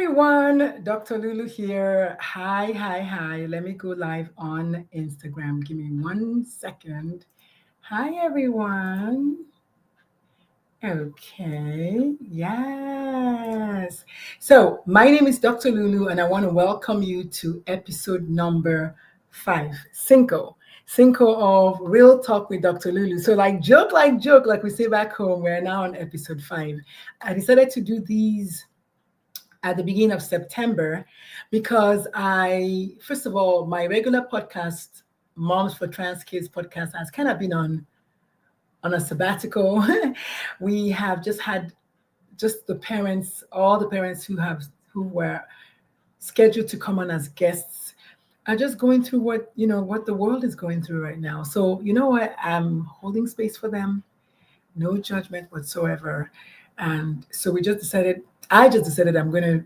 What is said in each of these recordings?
everyone, Dr. Lulu here. Hi. Let me go live on Instagram. Give me 1 second. Hi, everyone. Okay, yes. So, my name is Dr. Lulu, and I want to welcome you to episode number 5, Cinco of Real Talk with Dr. Lulu. So, like we say back home, we're now on episode 5. I decided to do these at the beginning of September because first of all, my regular podcast, Moms for Trans Kids podcast, has kind of been on a sabbatical. We have just had just the parents, all the parents who were scheduled to come on as guests are just going through what the world is going through right now. So you know what? I'm holding space for them, no judgment whatsoever. And so I just decided I'm going to,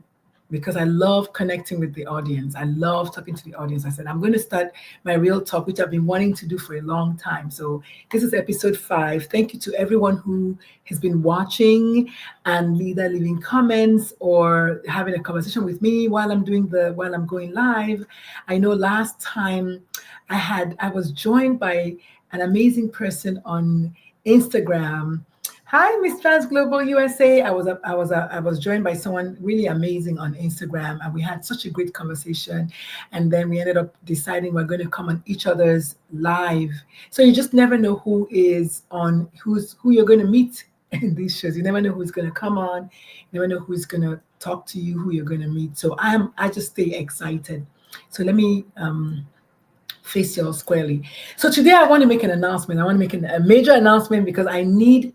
because I love connecting with the audience. I love talking to the audience. I said, I'm going to start my real talk, which I've been wanting to do for a long time. So this is episode 5. Thank you to everyone who has been watching and either leaving comments or having a conversation with me while I'm going live. I know last time I was joined by an amazing person on Instagram. Hi, Miss Trans Global USA. I was joined by someone really amazing on Instagram, and we had such a great conversation. And then we ended up deciding we're going to come on each other's live. So you just never know who you're going to meet in these shows. You never know who's going to come on. You never know who's going to talk to you, who you're going to meet. So I just stay excited. So let me face y'all squarely. So today I want to make an announcement. I want to make a major announcement because I need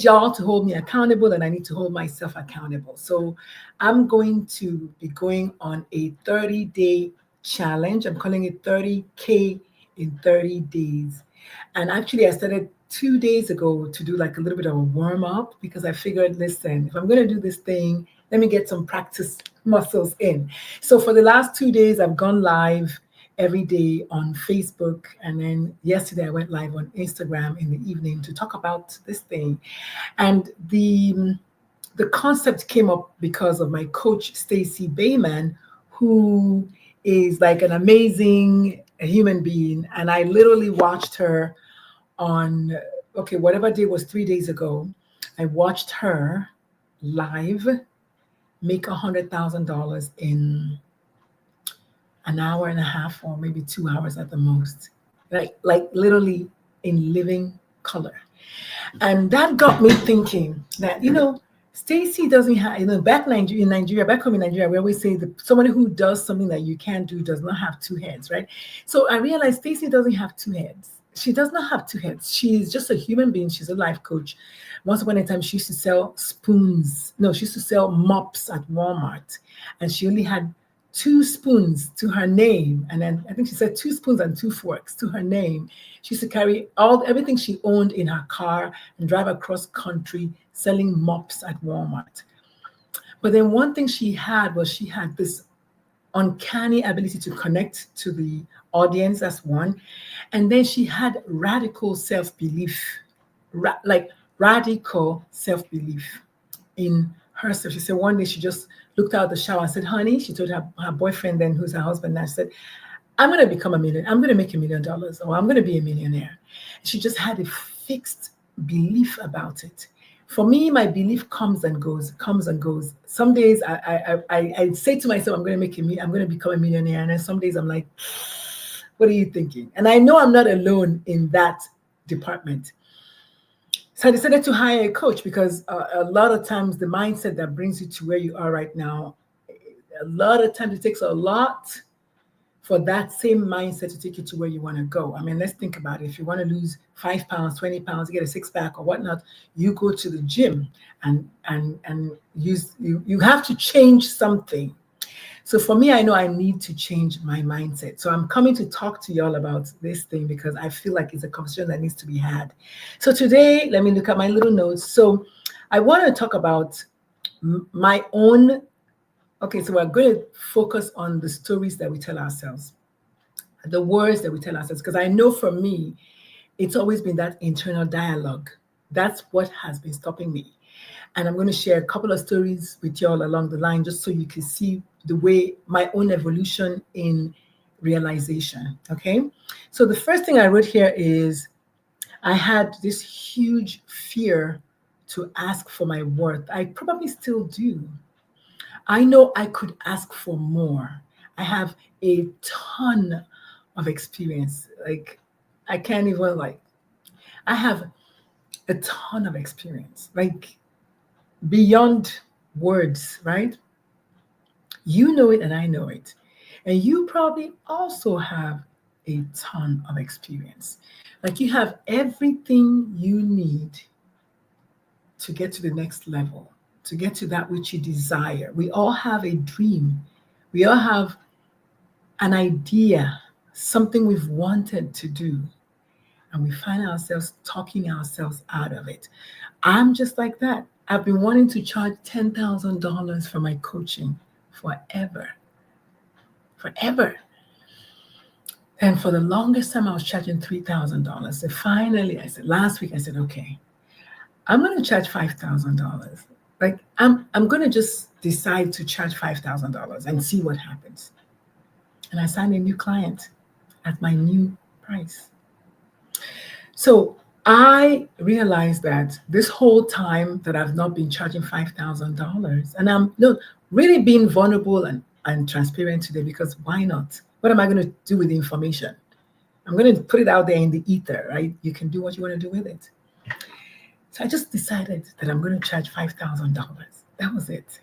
y'all to hold me accountable, and I need to hold myself accountable. So I'm going to be going on a 30-day challenge. I'm calling it 30K in 30 days. And actually I started 2 days ago to do like a little bit of a warm up because I figured, listen, if I'm going to do this thing, let me get some practice muscles in. So for the last 2 days, I've gone live every day on Facebook. And then yesterday I went live on Instagram in the evening to talk about this thing. And the concept came up because of my coach, Stacey Bayman, who is like an amazing human being. And I literally watched her whatever day was 3 days ago. I watched her live make $100,000 in an hour and a half or maybe 2 hours at the most, like literally in living color. And that got me thinking that, Stacey doesn't have, back home in Nigeria, we always say that somebody who does something that you can't do does not have two heads, right? So I realized Stacey doesn't have two heads. She does not have two heads. She's just a human being. She's a life coach. Once upon a time, she used to sell spoons. No, she used to sell mops at Walmart. And she only had 2 spoons to her name. And then I think she said 2 spoons and 2 forks to her name. She used to carry everything she owned in her car and drive across country selling mops at Walmart. But then one thing she had this uncanny ability to connect to the audience. That's one. And then she had radical self-belief, radical self-belief in herself. She said one day she just looked out the shower and said, honey, she told her boyfriend then, who's her husband now, she said, I'm going to become a millionaire. I'm going to make $1 million, or I'm going to be a millionaire. She just had a fixed belief about it. For me, my belief comes and goes. Some days I say to myself, I'm going to become a millionaire. And then some days I'm like, what are you thinking? And I know I'm not alone in that department. So I decided to hire a coach because a lot of times the mindset that brings you to where you are right now, a lot of times it takes a lot for that same mindset to take you to where you want to go. I mean, let's think about it. If you want to lose 5 pounds, 20 pounds, get a 6-pack or whatnot, you go to the gym and you have to change something. So for me, I know I need to change my mindset. So I'm coming to talk to y'all about this thing because I feel like it's a conversation that needs to be had. So today, let me look at my little notes. So I want to talk about my own. Okay, so we're going to focus on the stories that we tell ourselves, the words that we tell ourselves, because I know for me, it's always been that internal dialogue. That's what has been stopping me. And I'm going to share a couple of stories with y'all along the line just so you can see the way my own evolution in realization. Okay. So the first thing I wrote here is I had this huge fear to ask for my worth. I probably still do. I know I could ask for more. I have a ton of experience. Like, I can't even, like, I have a ton of experience, like, beyond words, right? You know it and I know it. And you probably also have a ton of experience. Like, you have everything you need to get to the next level, to get to that which you desire. We all have a dream. We all have an idea, something we've wanted to do, and we find ourselves talking ourselves out of it. I'm just like that. I've been wanting to charge $10,000 for my coaching forever, forever. And for the longest time, I was charging $3,000. So finally, last week, I said, okay, I'm going to charge $5,000. Like, I'm going to just decide to charge $5,000 and see what happens. And I signed a new client at my new price. So I realized that this whole time that I've not been charging $5,000, and I'm no really being vulnerable and transparent today, because why not? What am I going to do with the information? I'm going to put it out there in the ether, right? You can do what you want to do with it. So I just decided that I'm going to charge $5,000. That was it.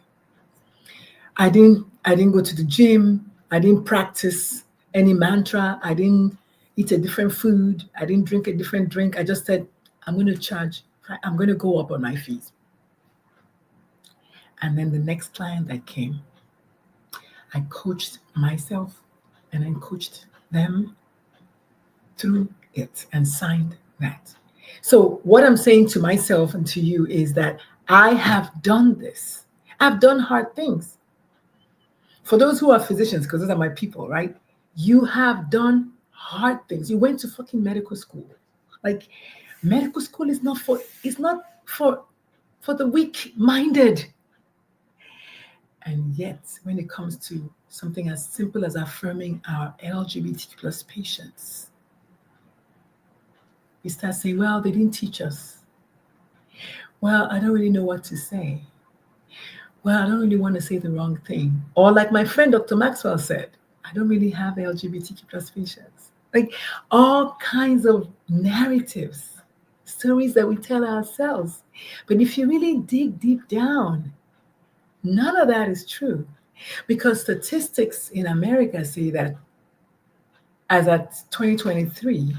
I didn't go to the gym. I didn't practice any mantra. I didn't eat a different food. I didn't drink a different drink. I just said, I'm going to go up on my fees. And then the next client that came, I coached myself and then coached them through it and signed that. So what I'm saying to myself and to you is that I have done this. I've done hard things. For those who are physicians, because those are my people, right? You have done hard things. You went to fucking medical school. Like, medical school is not for the weak-minded. And yet, when it comes to something as simple as affirming our LGBTQ plus patients, we start saying, well, they didn't teach us. Well, I don't really know what to say. Well, I don't really want to say the wrong thing. Or like my friend Dr. Maxwell said, I don't really have LGBTQ plus patients. Like, all kinds of narratives, stories that we tell ourselves. But if you really dig deep down, none of that is true. Because statistics in America say that as at 2023,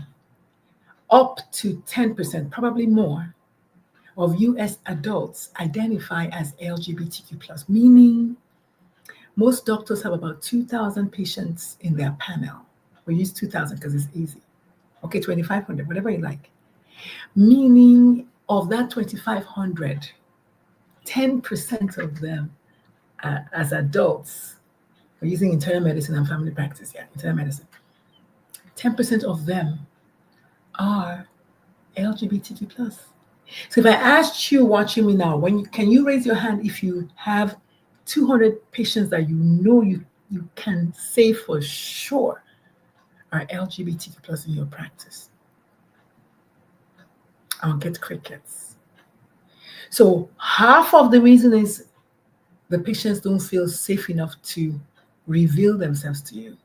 up to 10%, probably more, of US adults identify as LGBTQ plus, meaning most doctors have about 2,000 patients in their panel. We use 2,000 because it's easy. Okay, 2,500, whatever you like. Meaning of that 2,500, 10% of them as adults, we're using internal medicine and family practice, internal medicine. 10% of them are LGBTQ plus. So if I asked you watching me now, can you raise your hand if you have 200 patients that you know you can say for sure are LGBTQ plus in your practice? I'll get crickets. So half of the reason is the patients don't feel safe enough to reveal themselves to you.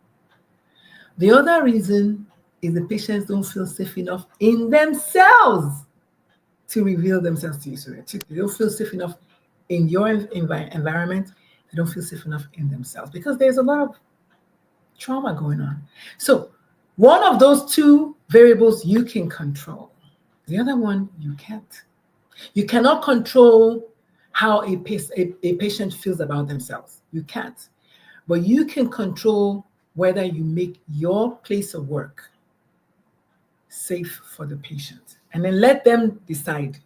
The other reason is the patients don't feel safe enough in themselves to reveal themselves to you. So they don't feel safe enough in your environment. They don't feel safe enough in themselves because there's a lot of trauma going on. So one of those two variables you can control. The other one you can't. You cannot control how a patient feels about themselves. You can't. But you can control whether you make your place of work safe for the patient. And then let them decide.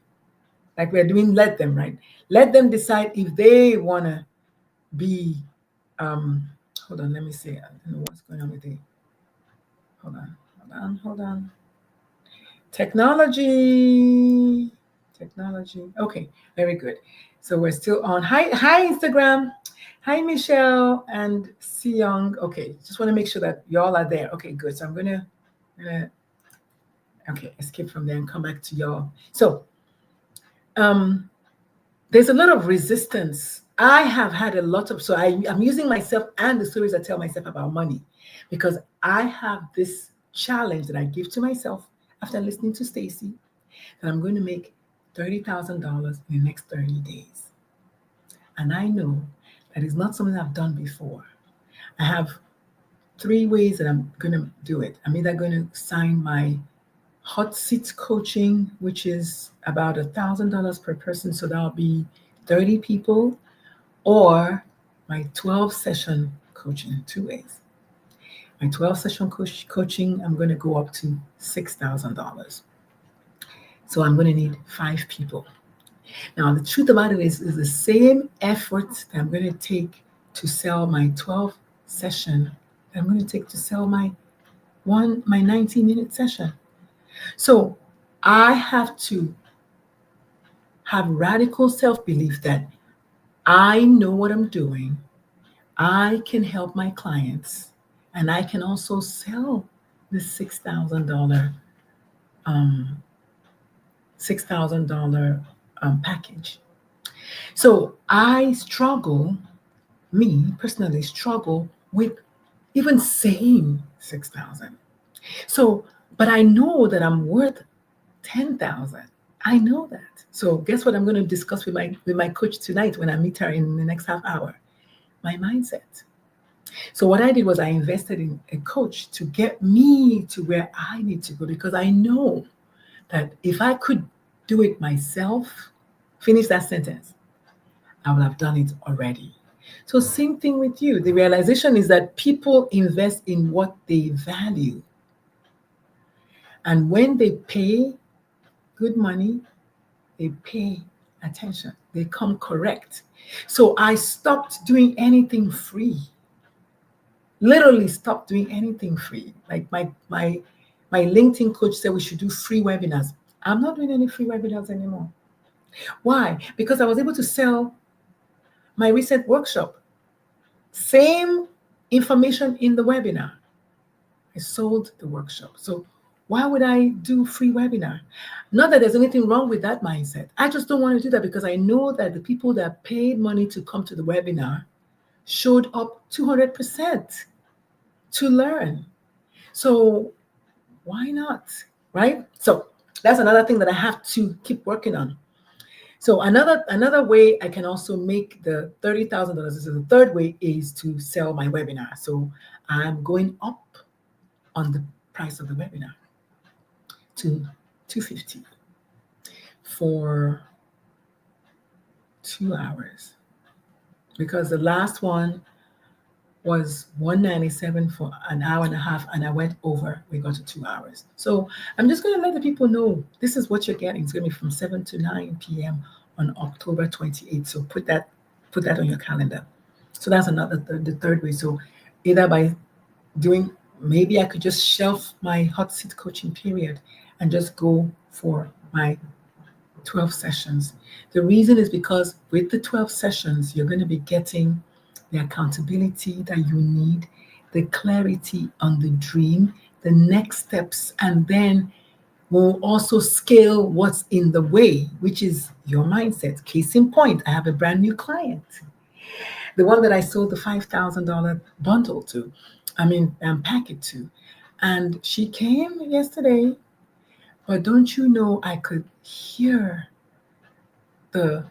Like we're doing, let them, right? Let them decide if they want to be, hold on, let me see. I don't know what's going on with the, hold on. Technology. technology. Okay, very good. So we're still on. Hi, Instagram. Hi, Michelle and Siyoung. Okay, just want to make sure that y'all are there. Okay, good. So I'm gonna okay, escape from there and come back to y'all. So um there's a lot of resistance. I have had a lot of, so I'm using myself and the stories I tell myself about money because I have this challenge that I give to myself after listening to Stacy that I'm going to make $30,000 in the next 30 days. And I know that is not something I've done before. I have three ways that I'm going to do it. I'm either going to sign my hot seat coaching, which is about $1,000 per person. So that'll be 30 people, or my 12 session coaching, two ways. My 12 session coaching, I'm going to go up to $6,000. So I'm going to need 5 people. Now, the truth about it is the same effort that I'm going to take to sell my 12 session that I'm going to take to sell my 90-minute session. So I have to have radical self-belief that I know what I'm doing. I can help my clients, and I can also sell the $6,000 package. So I struggle, me personally struggle with even saying 6,000. So, but I know that I'm worth 10,000. I know that. So guess what I'm going to discuss with my coach tonight when I meet her in the next half hour? My mindset. So what I did was I invested in a coach to get me to where I need to go because I know that if I could do it myself, finish that sentence, I would have done it already. So same thing with you. The realization is that people invest in what they value. And when they pay good money, they pay attention. They come correct. So I stopped doing anything free. Literally stopped doing anything free. Like my LinkedIn coach said we should do free webinars. I'm not doing any free webinars anymore. Why? Because I was able to sell my recent workshop. Same information in the webinar. I sold the workshop. So why would I do free webinar? Not that there's anything wrong with that mindset. I just don't want to do that because I know that the people that paid money to come to the webinar showed up 200% to learn. So why not? Right? So that's another thing that I have to keep working on. So another way I can also make the $30,000 is the third way is to sell my webinar. So I'm going up on the price of the webinar to $250 for 2 hours, because the last one was $197 for an hour and a half, and I went over. We got to 2 hours. So I'm just going to let the people know this is what you're getting. It's going to be from 7 to 9 p.m. on October 28th. So put that on your calendar. So that's the third way. So either by doing, maybe I could just shelf my hot seat coaching period and just go for my 12 sessions. The reason is because with the 12 sessions, you're going to be getting the accountability that you need, the clarity on the dream, the next steps, and then we'll also scale what's in the way, which is your mindset. Case in point, I have a brand new client, the one that I sold the $5,000 bundle to, packet to. And she came yesterday, but don't you know, I could hear the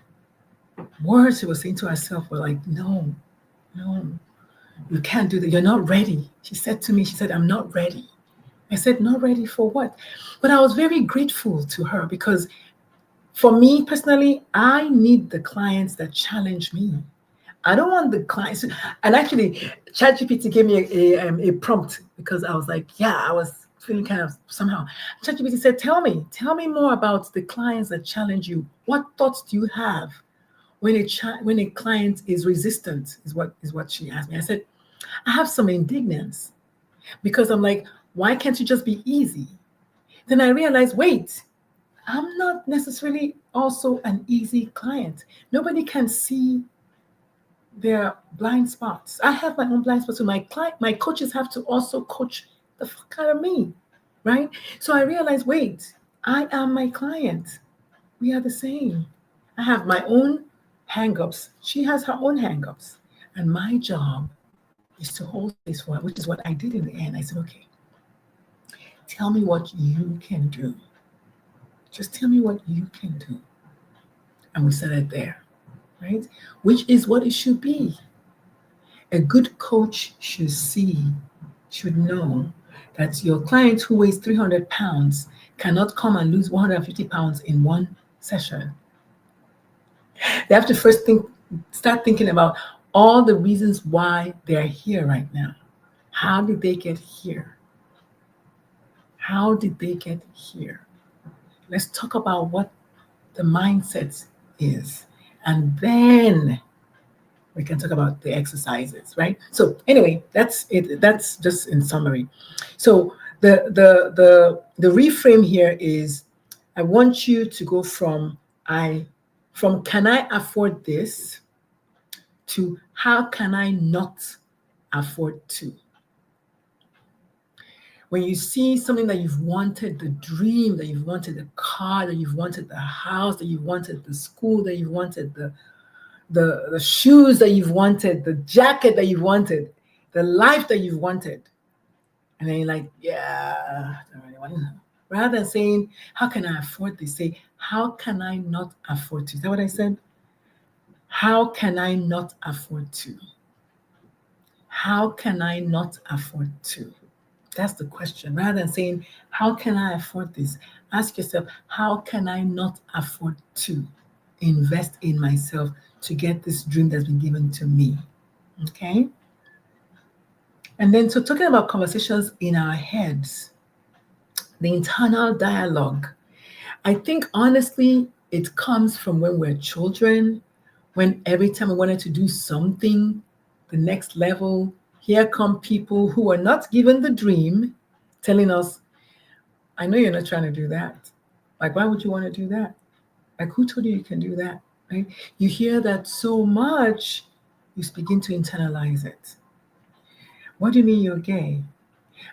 words she was saying to herself were like, no, you can't do that. You're not ready. She said to me, I'm not ready. I said, not ready for what? But I was very grateful to her because for me personally, I need the clients that challenge me. I don't want the clients. And actually, ChatGPT gave me a prompt because I was like, I was feeling kind of somehow. ChatGPT said, tell me more about the clients that challenge you. What thoughts do you have when a client is resistant? Is what she asked me. I said, I have some indignance because I'm like, why can't you just be easy? Then I realized, wait, I'm not necessarily also an easy client. Nobody can see their blind spots. I have my own blind spots. So my coaches have to also coach the fuck out of me, right? So I realized, wait, I am my client. We are the same. I have my own hangups. She has her own hangups. And my job is to hold space for her, which is what I did in the end. I said, okay, tell me what you can do. Just tell me what you can do. And we said it there, right? Which is what it should be. A good coach should know that your client who weighs 300 pounds cannot come and lose 150 pounds in one session. They have to start thinking about all the reasons why they're here right now. How did they get here? How did they get here? Let's talk about what the mindset is. And then we can talk about the exercises, right? So anyway, that's it. That's just in summary. So the reframe here is I want you to go from can I afford this to how can I not afford to? When you see something that you've wanted, the dream that you've wanted, the car that you've wanted, the house that you've wanted, the school that you've wanted, the shoes that you've wanted, the jacket that you've wanted, the life that you've wanted. And then you're like, yeah, I don't really want to know. Rather than saying, how can I afford this? Say, how can I not afford to? Is that what I said? How can I not afford to? How can I not afford to? That's the question. Rather than saying, how can I afford this? Ask yourself, how can I not afford to invest in myself to get this dream that's been given to me? Okay? And then, so talking about conversations in our heads, the internal dialogue, I think honestly, it comes from when we're children, when every time we wanted to do something, the next level, here come people who are not given the dream telling us, I know you're not trying to do that. Like, why would you want to do that? Like, who told you can do that? Right? You hear that so much, you begin to internalize it. What do you mean you're gay?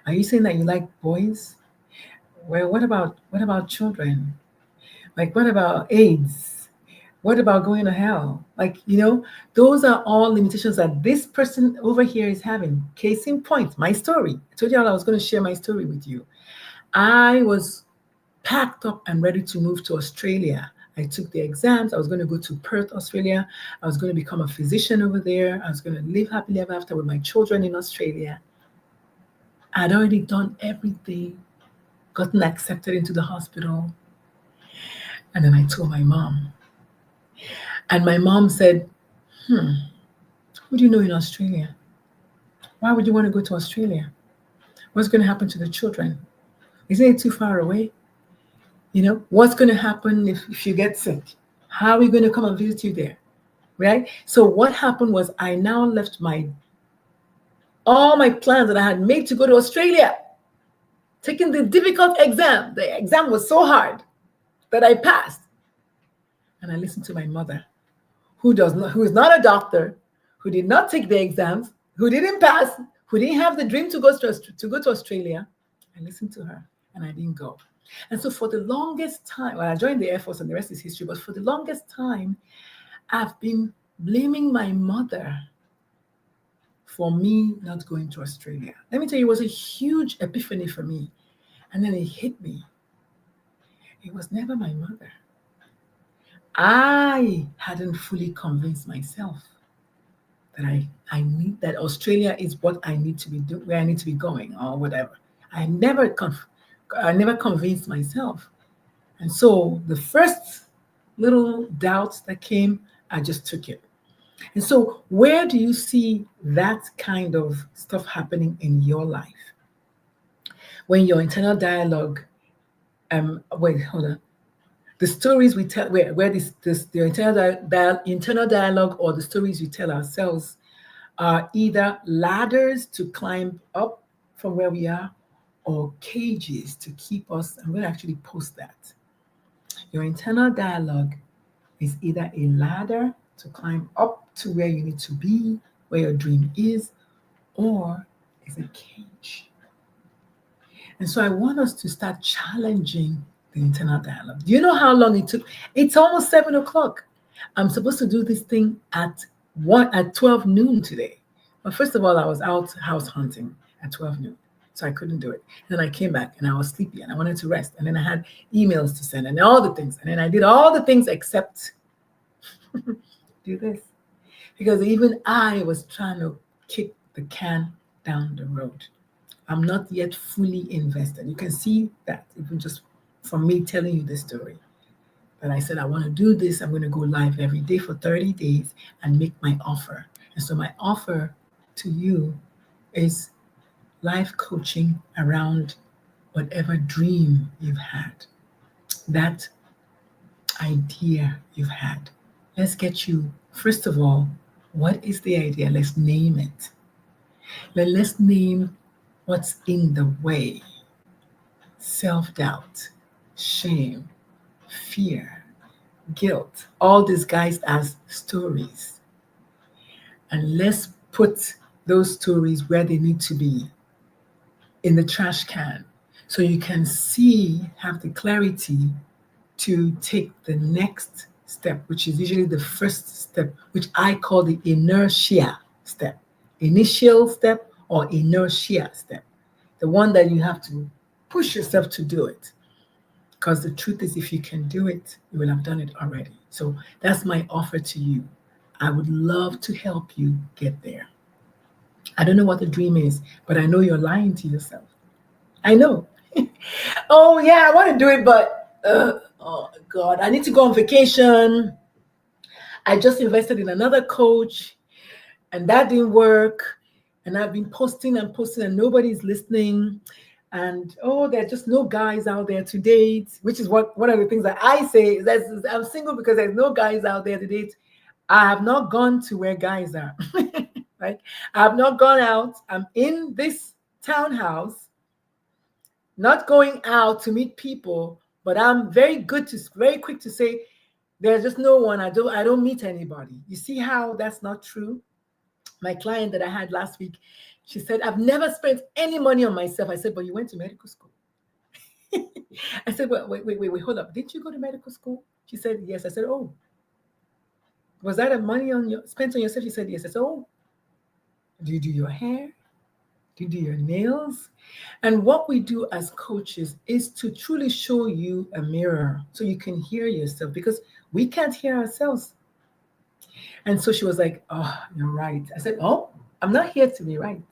Are you saying that you like boys? Well, what about children? Like, what about AIDS? What about going to hell? Like, those are all limitations that this person over here is having. Case in point, my story. I told you all I was going to share my story with you. I was packed up and ready to move to Australia. I took the exams. I was going to go to Perth, Australia. I was going to become a physician over there. I was going to live happily ever after with my children in Australia. I'd already done everything, gotten accepted into the hospital. And then I told my mom. And my mom said, who do you know in Australia? Why would you want to go to Australia? What's going to happen to the children? Isn't it too far away? What's going to happen if you get sick? How are we going to come and visit you there? Right? So what happened was I now left all my plans that I had made to go to Australia, taking the difficult exam. The exam was so hard that I passed. And I listened to my mother, who is not a doctor, who did not take the exams, who didn't pass, who didn't have the dream to go to Australia. I listened to her and I didn't go. And so for the longest time, I joined the Air Force and the rest is history, but for the longest time, I've been blaming my mother for me not going to Australia. Let me tell you, it was a huge epiphany for me. And then it hit me. It was never my mother. I hadn't fully convinced myself that I need that Australia is what I need to be doing, where I need to be going, or whatever. I never convinced myself. And so the first little doubts that came, I just took it. And so where do you see that kind of stuff happening in your life? When your internal dialogue, wait, hold on. The stories we tell, where the internal dialogue or the stories we tell ourselves are either ladders to climb up from where we are or cages to keep us. I'm going to actually post that. Your internal dialogue is either a ladder to climb up to where you need to be, where your dream is, or is a cage. And so I want us to start challenging the internal dialogue. Do you know how long it took? It's almost 7 o'clock. I'm supposed to do this thing at 12 noon today. But first of all, I was out house hunting at 12 noon. So I couldn't do it. And then I came back and I was sleepy and I wanted to rest. And then I had emails to send and all the things. And then I did all the things except do this. Because even I was trying to kick the can down the road. I'm not yet fully invested. You can see that even just from me telling you this story. But I said, I want to do this. I'm going to go live every day for 30 days and make my offer. And so my offer to you is life coaching around whatever dream you've had, that idea you've had. Let's get you, first of all, what is the idea? Let's name it. Let's name what's in the way. Self-doubt, shame, fear, guilt, all disguised as stories. And let's put those stories where they need to be, in the trash can, so you can see, have the clarity to take the next step, which is usually the first step, which I call the inertia step. Initial step or inertia step. The one that you have to push yourself to do it. Because the truth is, if you can do it, you will have done it already. So that's my offer to you. I would love to help you get there. I don't know what the dream is, but I know you're lying to yourself. I know. Oh, yeah, I want to do it, but oh, God, I need to go on vacation. I just invested in another coach, and that didn't work. And I've been posting and posting, and nobody's listening. And oh, there are just no guys out there to date, which is one of the things that I say. I'm single because there's no guys out there to date. I have not gone to where guys are. Right? I have not gone out. I'm in this townhouse, not going out to meet people, but I'm very quick to say there's just no one. I don't meet anybody. You see how that's not true? My client that I had last week, she said, I've never spent any money on myself. I said, but you went to medical school. I said, well, wait, hold up. Didn't you go to medical school? She said, yes. I said, oh, was that a money spent on yourself? She said, yes. I said, oh, do you do your hair? Do you do your nails? And what we do as coaches is to truly show you a mirror so you can hear yourself, because we can't hear ourselves. And so she was like, oh, you're right. I said, oh, I'm not here to be right.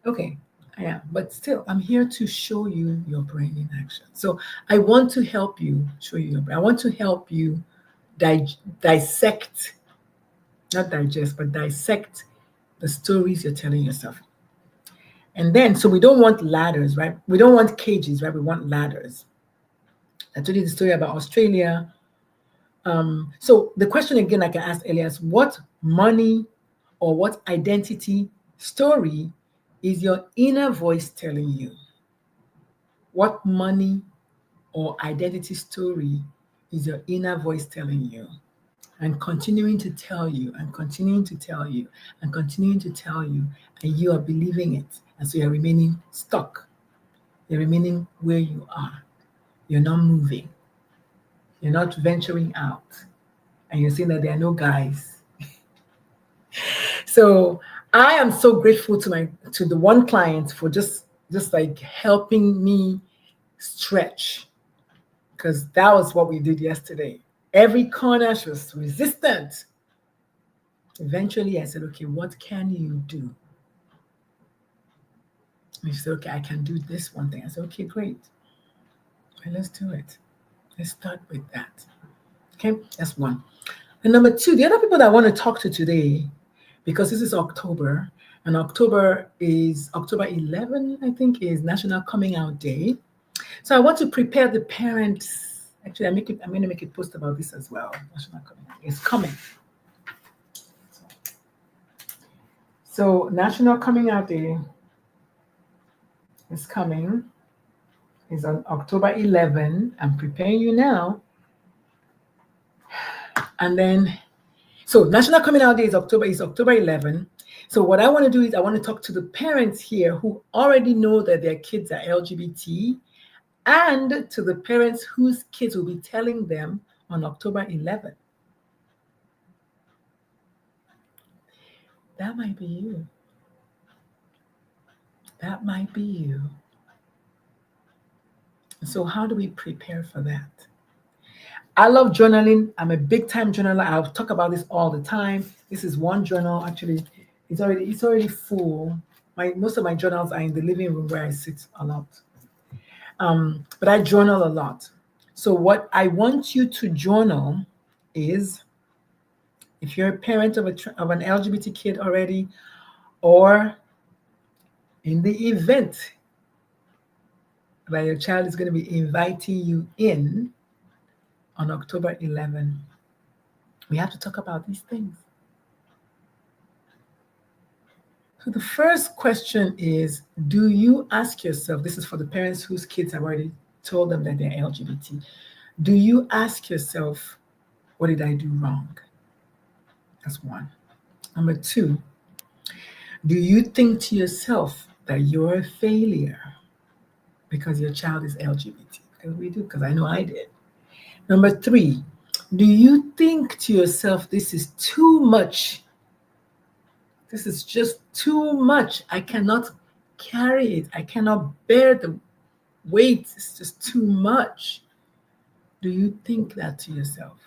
Okay, I am. But still, I'm here to show you your brain in action. So I want to help you show you your brain. I want to help you dissect, not digest, but dissect the stories you're telling yourself. And then, so we don't want ladders, right? We don't want cages, right? We want ladders. I told you the story about Australia. So the question again, like I asked earlier, is what money or what identity story is your inner voice telling you? What money or identity story is your inner voice telling you? And continuing to tell you and continuing to tell you and continuing to tell you, and you are believing it. And so you're remaining stuck. You're remaining where you are. You're not moving. You're not venturing out. And you're saying that there are no guys. So I am so grateful to the one client for just like helping me stretch, because that was what we did yesterday. Every corner she was resistant. Eventually I said, okay, what can you do? And she said, okay, I can do this one thing. I said, okay, great. Okay, let's do it. Let's start with that. Okay, that's one. And number two, the other people that I want to talk to today, because this is October, and October 11, I think, is National Coming Out Day. So I want to prepare the parents. Actually, I'm going to make a post about this as well. National Coming Out Day is coming. So National Coming Out Day is coming. is on October 11. I'm preparing you now. And then, so National Coming Out Day is October 11. So what I want to do is I want to talk to the parents here who already know that their kids are LGBT, and to the parents whose kids will be telling them on October 11. That might be you. That might be you. So how do we prepare for that? I love journaling. I'm a big time journaler. I'll talk about this all the time. This is one journal. Actually, it's already full. Most of my journals are in the living room where I sit a lot. But I journal a lot. So what I want you to journal is, if you're a parent of an LGBT kid already, or in the event that your child is going to be inviting you in on October 11, we have to talk about these things. So the first question is, do you ask yourself, this is for the parents whose kids have already told them that they're LGBT, do you ask yourself, what did I do wrong? That's one. Number two, do you think to yourself that you're a failure because your child is LGBT? Because we do, because I know I did. Number three, do you think to yourself, this is too much? This is just too much. I cannot carry it. I cannot bear the weight. It's just too much. Do you think that to yourself?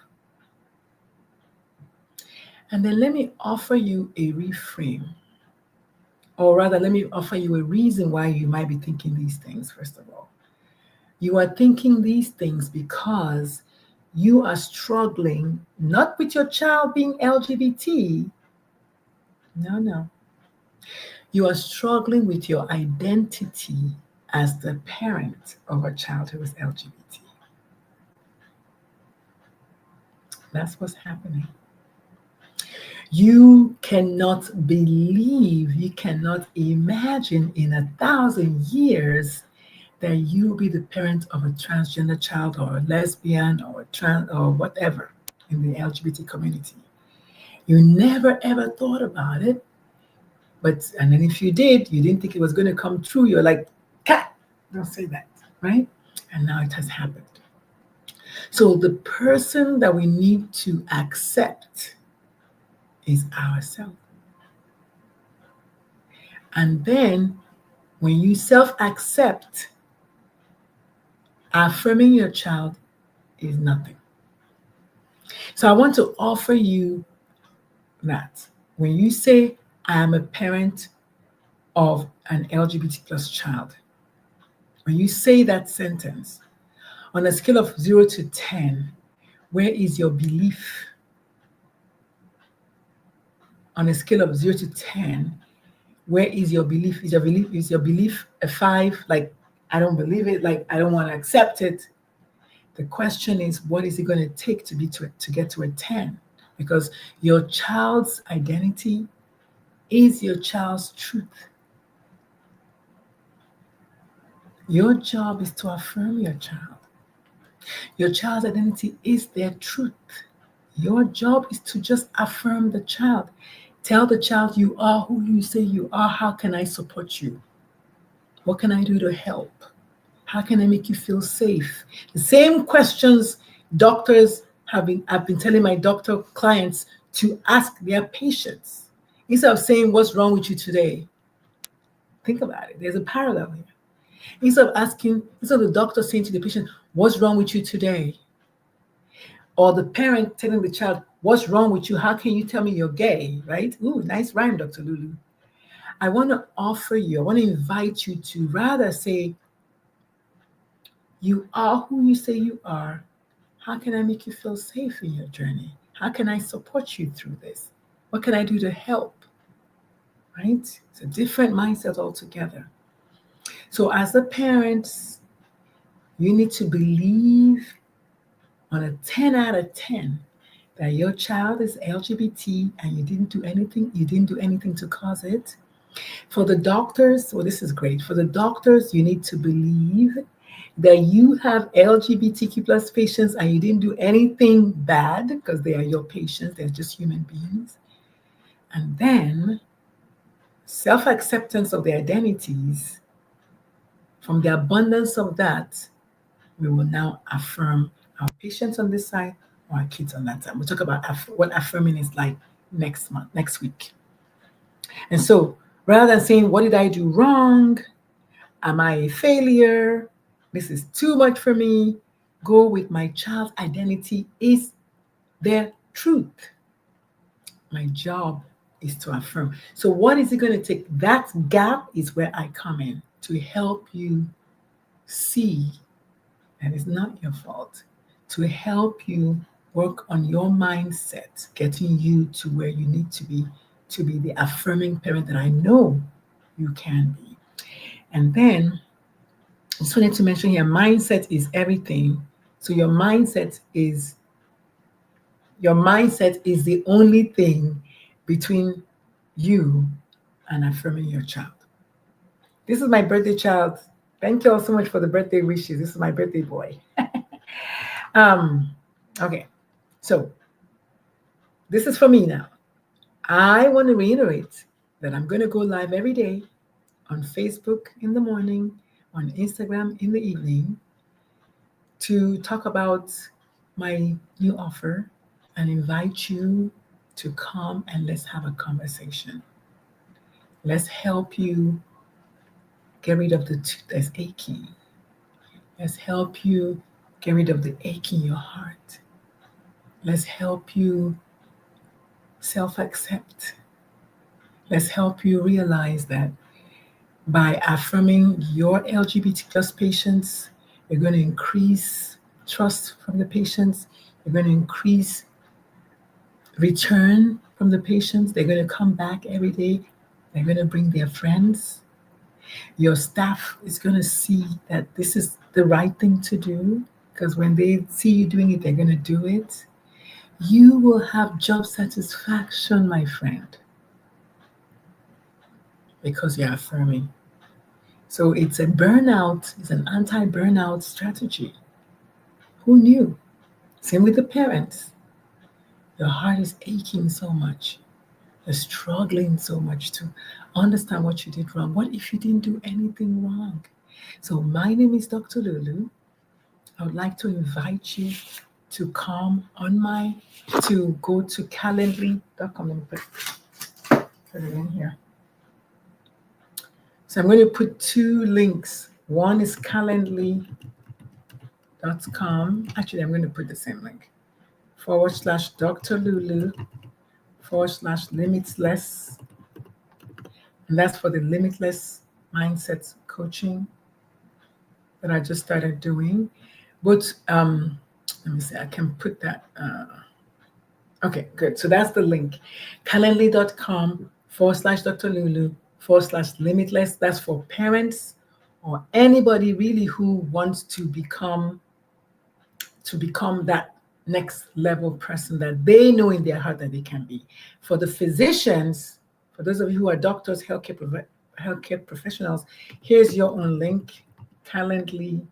And then let me offer you a reframe. Or rather, let me offer you a reason why you might be thinking these things, first of all. You are thinking these things because you are struggling, not with your child being LGBT. No. You are struggling with your identity as the parent of a child who is LGBT. That's what's happening. You cannot believe, you cannot imagine in 1,000 years that you'll be the parent of a transgender child or a lesbian or a trans or whatever in the LGBT community. You never ever thought about it. And then if you did, you didn't think it was going to come true. You're like, cat, don't say that, right? And now it has happened. So the person that we need to accept is ourselves. And then when you self-accept, affirming your child is nothing. So I want to offer you that. When you say, I am a parent of an LGBT plus child, when you say that sentence, on a scale of 0 to 10, where is your belief? On a scale of 0 to 10, where is your belief? Is your belief a 5? Like, I don't believe it. Like, I don't want to accept it. The question is, what is it going to take to get to a 10? Because your child's identity is your child's truth. Your job is to affirm your child. Your child's identity is their truth. Your job is to just affirm the child. Tell the child, you are who you say you are. How can I support you? What can I do to help? How can I make you feel safe? The same questions doctors I've been telling my doctor clients to ask their patients. Instead of saying, what's wrong with you today? Think about it. There's a parallel here. Instead of the doctor saying to the patient, what's wrong with you today? Or the parent telling the child, what's wrong with you? How can you tell me you're gay, right? Ooh, nice rhyme, Dr. Lulu. I want to invite you to rather say, you are who you say you are. How can I make you feel safe in your journey? How can I support you through this? What can I do to help? Right? It's a different mindset altogether. So as a parent, you need to believe on a 10 out of 10 that your child is LGBT and you didn't do anything to cause it. For the doctors, well, this is great. For the doctors, you need to believe that you have LGBTQ plus patients and you didn't do anything bad because they are your patients, they're just human beings. And then self-acceptance of their identities, from the abundance of that, we will now affirm our patients on this side or our kids on that side. We'll talk about what affirming is like next week. And so rather than saying, what did I do wrong? Am I a failure? This is too much for me. Go with my child's identity is their truth. My job is to affirm. So what is it going to take? That gap is where I come in to help you see that it's not your fault, to help you work on your mindset, getting you to where you need to be the affirming parent that I know you can be. And then I just wanted to mention here, mindset is everything. So your mindset is the only thing between you and affirming your child. This is my birthday child. Thank you all so much for the birthday wishes. This is my birthday boy. Okay, so this is for me now. I want to reiterate that I'm going to go live every day on Facebook in the morning, on Instagram in the evening, to talk about my new offer and invite you to come and let's have a conversation. Let's help you get rid of the tooth that's aching. Let's help you get rid of the ache in your heart. Let's help you self-accept. Let's help you realize that by affirming your LGBT plus patients, you're going to increase trust from the patients. You're going to increase return from the patients. They're going to come back every day. They're going to bring their friends. Your staff is going to see that this is the right thing to do, because when they see you doing it, they're going to do it. You will have job satisfaction, my friend, because you're affirming. So it's an anti-burnout strategy. Who knew? Same with the parents. Your heart is aching so much. You're struggling so much to understand what you did wrong. What if you didn't do anything wrong? So my name is Dr. Lulu. I would like to invite you to come to go to calendly.com and put it in here. So I'm going to put two links. One is calendly.com. Actually, I'm going to put the same link. /Dr. Lulu /limitless. And that's for the limitless mindset coaching that I just started doing. But let me see, I can put that. Okay, good. So that's the link. Calendly.com /Dr. Lulu /limitless. That's for parents or anybody really who wants to become that next level person that they know in their heart that they can be. For the physicians, for those of you who are doctors, healthcare professionals, here's your own link, calendly.com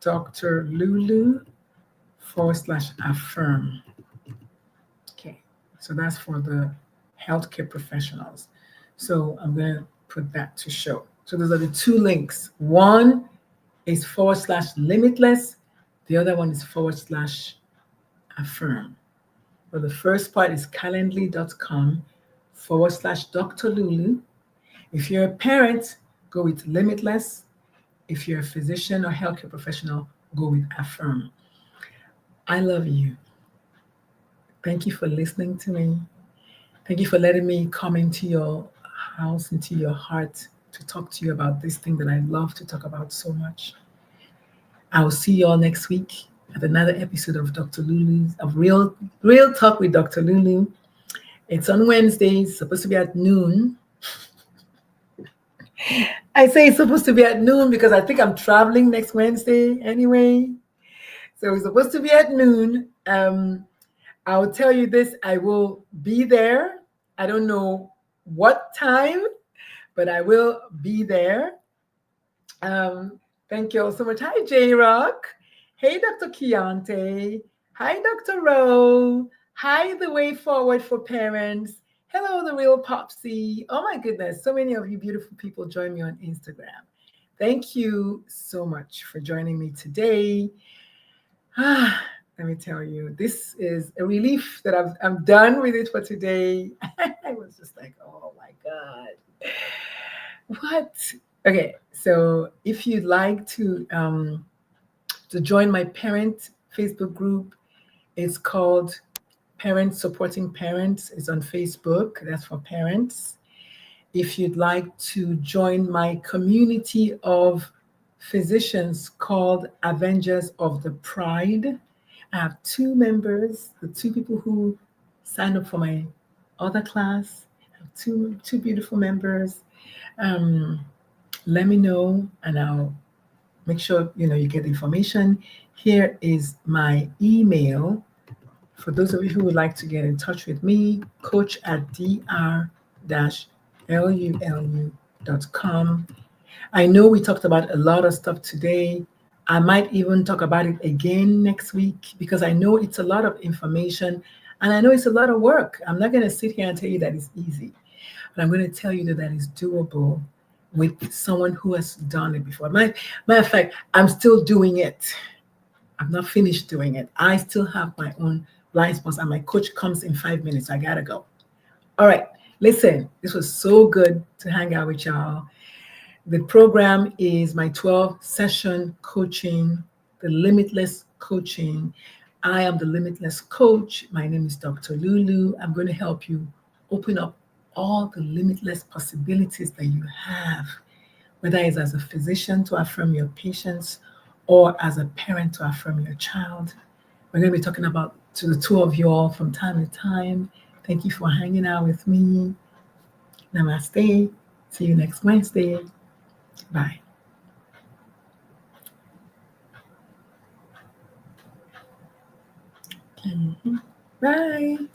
/Dr. Lulu /affirm. Okay, so that's for the healthcare professionals. So I'm going to put that to show. So those are the two links. One is /limitless. The other one is /affirm. But the first part is calendly.com /Dr. Lulu. If you're a parent, go with limitless. If you're a physician or healthcare professional, go with affirm. I love you. Thank you for listening to me. Thank you for letting me come into your house, into your heart, to talk to you about this thing that I love to talk about so much. I will see you all next week at another episode of Dr. Lulu's of Real Talk with Dr. Lulu. It's on Wednesdays, supposed to be at noon. I say it's supposed to be at noon because I think I'm traveling next Wednesday anyway. So it's supposed to be at noon. I'll tell you this, I will be there. I don't know what time, but I will be there. Thank you all so much. Hi, J Rock. Hey, Dr. Keontae. Hi, Dr. Rowe. Hi, The Way Forward for Parents. Hello, The Real Popsy. Oh my goodness, so many of you beautiful people join me on Instagram. Thank you so much for joining me today. Let me tell you, this is a relief that I'm done with it for today. I was just like, oh my God. What? Okay, so if you'd like to join my parent Facebook group, it's called Parents Supporting Parents. It's on Facebook. That's for parents. If you'd like to join my community of physicians called Avengers of the Pride, I have two members, the two people who signed up for my other class. I have two beautiful members. Um, Let me know, and I'll make sure you get the information. Here is my email for those of you who would like to get in touch with me, coach@dr-lulu.com. I know we talked about a lot of stuff today. I might even talk about it again next week because I know it's a lot of information and I know it's a lot of work. I'm not going to sit here and tell you that it's easy, but I'm going to tell you that it's doable with someone who has done it before. Matter of fact, I'm still doing it. I'm not finished doing it. I still have my own blind spots, and my coach comes in 5 minutes. So I gotta go. All right. Listen, this was so good to hang out with y'all. The program is my 12-session coaching, the Limitless Coaching. I am the Limitless Coach. My name is Dr. Lulu. I'm going to help you open up all the limitless possibilities that you have, whether it's as a physician to affirm your patients or as a parent to affirm your child. We're going to be talking about to the two of you all from time to time. Thank you for hanging out with me. Namaste. See you next Wednesday. Bye. Bye.